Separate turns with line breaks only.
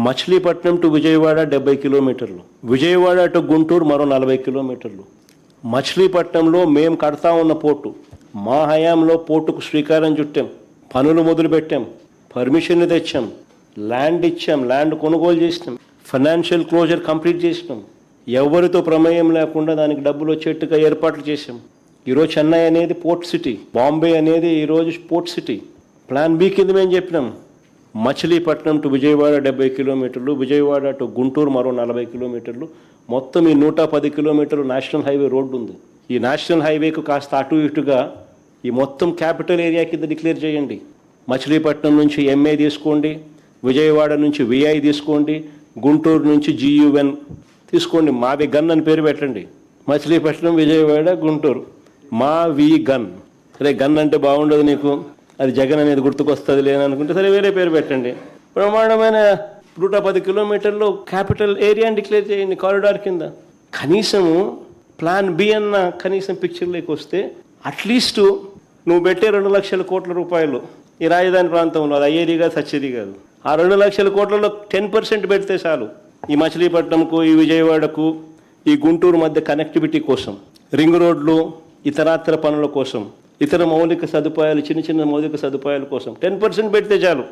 Machilipatnam to Vijayawada 70 కిలోమీటర్లు, Vijayawada to Guntur మరో 40 కిలోమీటర్లు. మచిలీపట్నంలో మేము కడతా ఉన్న పోర్టు, మా హయాంలో పోర్టుకు శ్రీకారం చుట్టాం, పనులు మొదలుపెట్టాం, పర్మిషన్లు తెచ్చాం, ల్యాండ్ ఇచ్చాం, ల్యాండ్ కొనుగోలు చేసినాం, ఫైనాన్షియల్ క్లోజర్ కంప్లీట్ చేసినాం, ఎవరితో ప్రమేయం లేకుండా దానికి డబ్బులు వచ్చేట్టుగా ఏర్పాట్లు చేశాం. ఈరోజు చెన్నై అనేది పోర్ట్ సిటీ, బాంబే అనేది ఈరోజు పోర్ట్ సిటీ. ప్లాన్ బి కింద మేము చెప్పినాం, మచిలీపట్నం టు విజయవాడ 70 కిలోమీటర్లు, విజయవాడ టు గుంటూరు మరో 40 కిలోమీటర్లు, మొత్తం ఈ 110 కిలోమీటర్లు నేషనల్ హైవే రోడ్డు ఉంది. ఈ నేషనల్ హైవేకు కాస్త అటు ఇటుగా ఈ మొత్తం క్యాపిటల్ ఏరియా కింద డిక్లేర్ చేయండి. మచిలీపట్నం నుంచి ఎంఏ తీసుకోండి, విజయవాడ నుంచి విఐ తీసుకోండి, గుంటూరు నుంచి GUN తీసుకోండి, మావి గన్ అని పేరు పెట్టండి. మచిలీపట్నం, విజయవాడ, గుంటూరు, మా వి గన్. సరే, గన్ అంటే బాగుండదు నీకు, అది జగన్ అనేది గుర్తుకొస్తుంది లేననుకుంటే సరే వేరే పేరు పెట్టండి. బ్రహ్మాండమైన 110 కిలోమీటర్లు క్యాపిటల్ ఏరియాని డిక్లేర్ చేయండి కారిడార్ కింద. కనీసము ప్లాన్ బి అన్న కనీసం పిక్చర్లోకి వస్తే అట్లీస్ట్ నువ్వు పెట్టే 2 లక్షల కోట్ల రూపాయలు ఈ రాజధాని ప్రాంతంలో, అది అయ్యేది కాదు, సచ్చేది కాదు. ఆ 2 లక్షల కోట్లలో 10% పెడితే చాలు. ఈ మచిలీపట్నంకు, ఈ విజయవాడకు, ఈ గుంటూరు మధ్య కనెక్టివిటీ కోసం, రింగ్ రోడ్లు, ఇతరాతర పనుల కోసం, ఇతర మౌలిక సదుపాయాలు, చిన్న చిన్న మౌలిక సదుపాయాల కోసం 10% పెడితే చాలు.